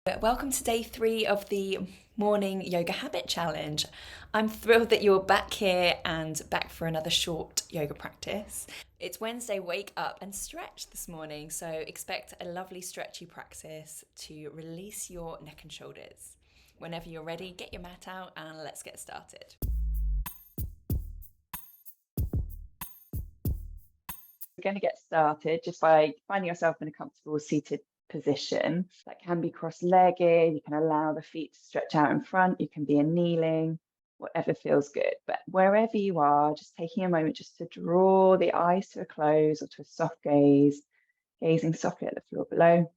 Welcome to day 3 of the morning yoga habit challenge. I'm thrilled that you're back here and back for another short yoga practice. It's Wednesday, wake up and stretch this morning, so expect a lovely stretchy practice to release your neck and shoulders. Whenever you're ready, get your mat out and let's get started. We're going to get started just by finding yourself in a comfortable seated position. That can be cross-legged. You can allow the feet to stretch out in front. You can be in kneeling, whatever feels good. But wherever you are, just taking a moment just to draw the eyes to a close or to a soft gaze, gazing softly at the floor below.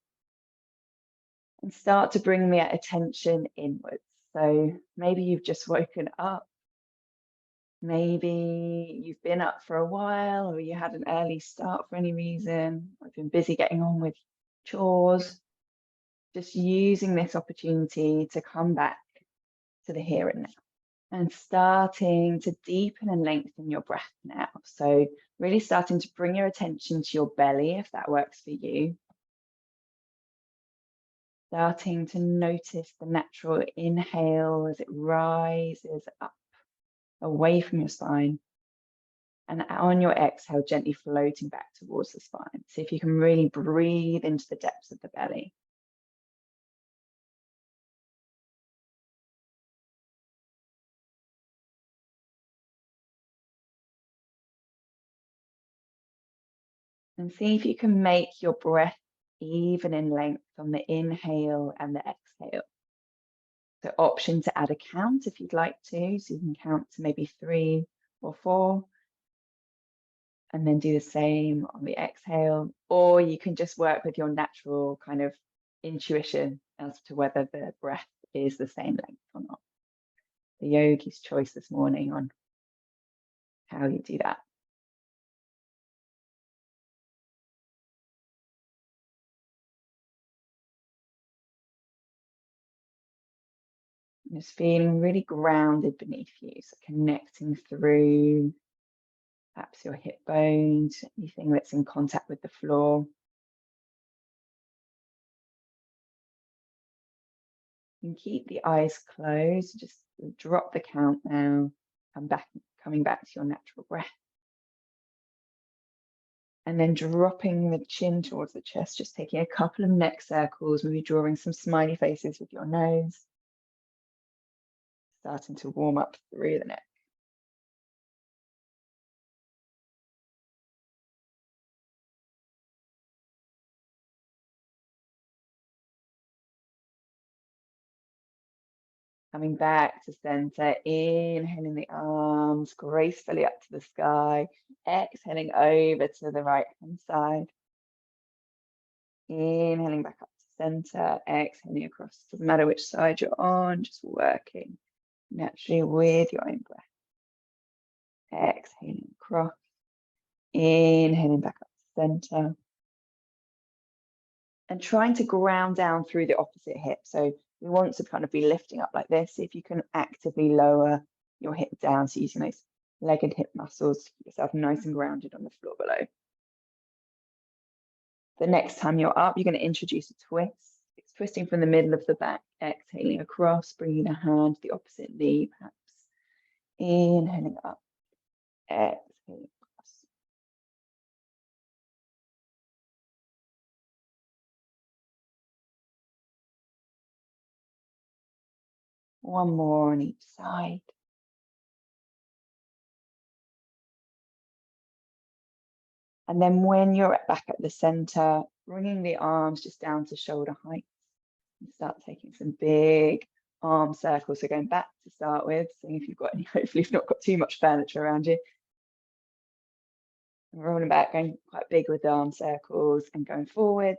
And start to bring the attention inwards. So maybe you've just woken up. Maybe you've been up for a while, or you had an early start for any reason, or you've been busy getting on with chores. Just using this opportunity to come back to the here and now and starting to deepen and lengthen your breath now. So really starting to bring your attention to your belly, if that works for you. Starting to notice the natural inhale as it rises up away from your spine. And on your exhale, gently floating back towards the spine. See if you can really breathe into the depths of the belly. And see if you can make your breath even in length on the inhale and the exhale. So option to add a count if you'd like to. So you can count to maybe 3 or 4. And then do the same on the exhale. Or you can just work with your natural kind of intuition as to whether the breath is the same length or not. The yogi's choice this morning on how you do that. Just feeling really grounded beneath you, so connecting through perhaps your hip bones, anything that's in contact with the floor. You can keep the eyes closed, just drop the count now, coming back to your natural breath. And then dropping the chin towards the chest, just taking a couple of neck circles, maybe drawing some smiley faces with your nose. Starting to warm up through the neck. Coming back to center, inhaling the arms gracefully up to the sky, exhaling over to the right hand side. Inhaling back up to center, exhaling across. Doesn't matter which side you're on, just working naturally with your own breath. Exhaling across, inhaling back up to center. And trying to ground down through the opposite hip. So we want to kind of be lifting up like this. See if you can actively lower your hip down. So using those leg and hip muscles to keep yourself nice and grounded on the floor below. The next time you're up, you're going to introduce a twist. It's twisting from the middle of the back, exhaling across, bringing the hand to the opposite knee, perhaps. Inhaling up, exhaling across. One more on each side. And then when you're back at the center, bringing the arms just down to shoulder height. And start taking some big arm circles. So going back to start with, seeing if you've got any, hopefully you've not got too much furniture around you. And rolling back, going quite big with the arm circles and going forwards.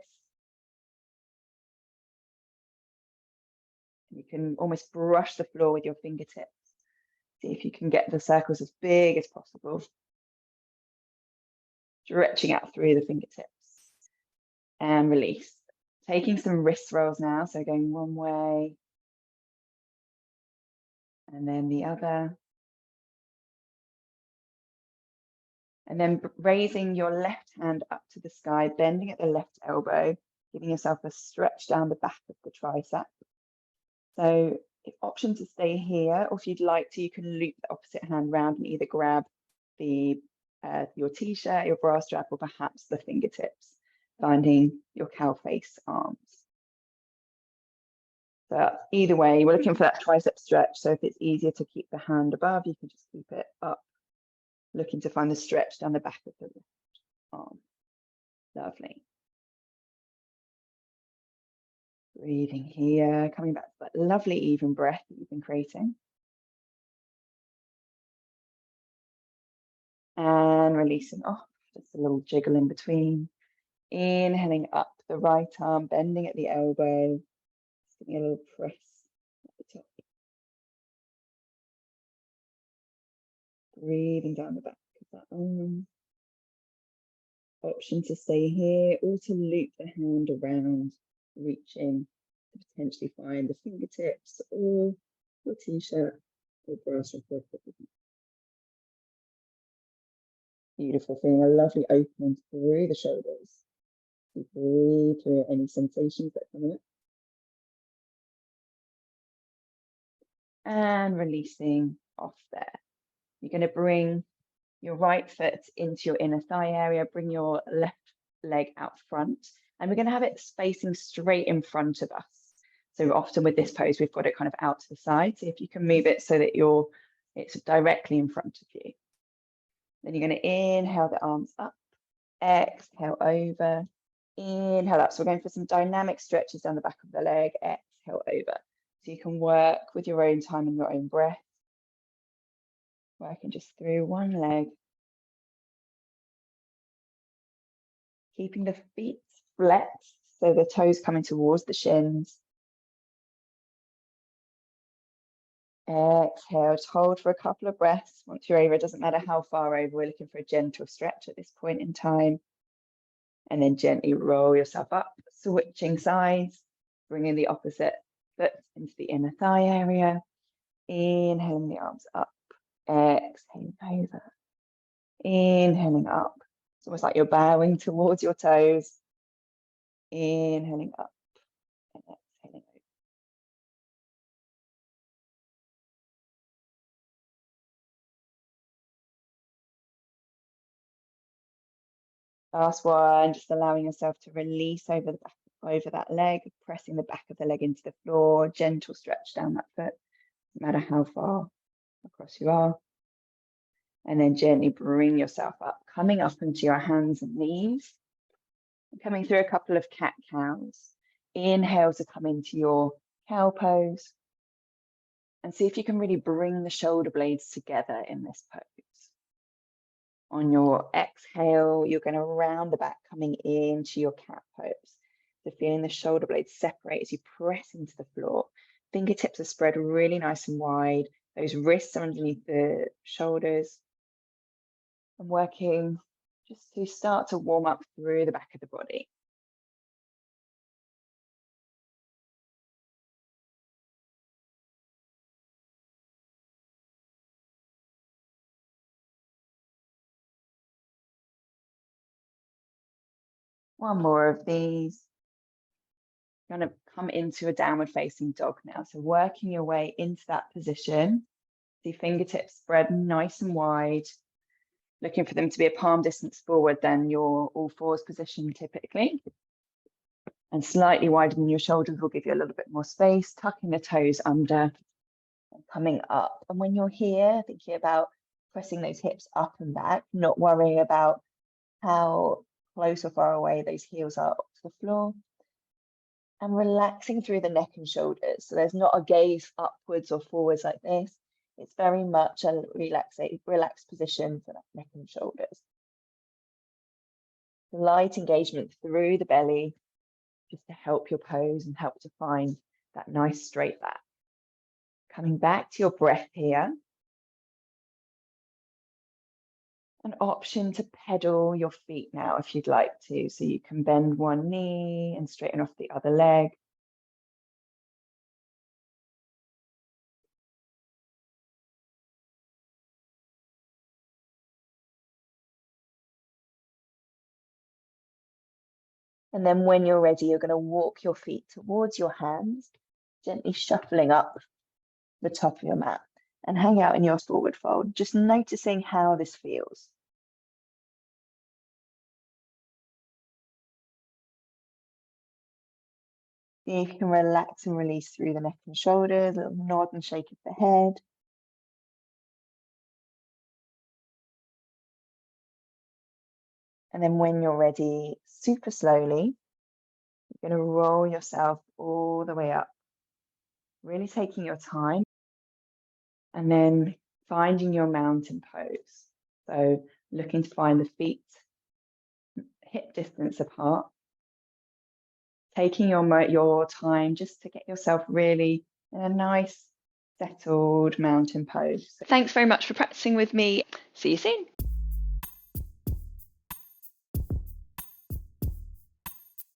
You can almost brush the floor with your fingertips. See if you can get the circles as big as possible. Stretching out through the fingertips. And release. Taking some wrist rolls now. So going one way. And then the other. And then raising your left hand up to the sky, bending at the left elbow, giving yourself a stretch down the back of the tricep. So option to stay here, or if you'd like to, you can loop the opposite hand round and either grab the your t-shirt, your bra strap, or perhaps the fingertips, finding your cow face arms. So either way, we're looking for that tricep stretch. So if it's easier to keep the hand above, you can just keep it up, looking to find the stretch down the back of the left arm. Lovely. Breathing here, coming back to that lovely even breath that you've been creating. And releasing off, just a little jiggle in between. Inhaling up the right arm, bending at the elbow, just giving a little press at the top. Breathing down the back of that arm. Option to stay here or to loop the hand around, reaching to potentially find the fingertips or your t-shirt or bra strap. Beautiful, feeling a lovely opening through the shoulders. You breathe through any sensations that come up. And releasing off there. You're going to bring your right foot into your inner thigh area, bring your left leg out front, and we're going to have it facing straight in front of us. So often with this pose, we've got it kind of out to the side. So if you can move it so that it's directly in front of you. Then you're going to inhale the arms up, exhale over, inhale up. So we're going for some dynamic stretches down the back of the leg, exhale over. So you can work with your own time and your own breath. Working just through one leg. Keeping the feet flexed, so the toes coming towards the shins. Exhale, hold for a couple of breaths. Once you're over, it doesn't matter how far over, we're looking for a gentle stretch at this point in time. And then gently roll yourself up, switching sides, bringing the opposite foot into the inner thigh area. Inhaling the arms up, exhaling over. Inhaling up. It's almost like you're bowing towards your toes. Inhaling up and exhaling over. Last one, just allowing yourself to release over the back, over that leg, pressing the back of the leg into the floor, gentle stretch down that foot, no matter how far across you are. And then gently bring yourself up, coming up into your hands and knees, coming through a couple of cat-cows. Inhale to come into your cow pose. And see if you can really bring the shoulder blades together in this pose. On your exhale, you're going to round the back, coming into your cat pose. So feeling the shoulder blades separate as you press into the floor. Fingertips are spread really nice and wide. Those wrists are underneath the shoulders. And working just to start to warm up through the back of the body. One more of these. Going to come into a downward facing dog now. So working your way into that position. The fingertips spread nice and wide. Looking for them to be a palm distance forward than your all fours position typically. And slightly wider than your shoulders will give you a little bit more space, tucking the toes under and coming up. And when you're here, thinking about pressing those hips up and back, not worrying about how close or far away those heels are to the floor. And relaxing through the neck and shoulders. So there's not a gaze upwards or forwards like this. It's very much a relaxed position for that neck and shoulders. Light engagement through the belly, just to help your pose and help to find that nice straight back. Coming back to your breath here. An option to pedal your feet now if you'd like to. So you can bend one knee and straighten off the other leg. And then when you're ready, you're going to walk your feet towards your hands, gently shuffling up the top of your mat and hang out in your forward fold, just noticing how this feels. See if you can relax and release through the neck and shoulders, a little nod and shake of the head. And then when you're ready, super slowly, you're going to roll yourself all the way up, really taking your time, and then finding your mountain pose. So looking to find the feet hip distance apart, taking your time just to get yourself really in a nice, settled mountain pose. Thanks very much for practicing with me. See you soon.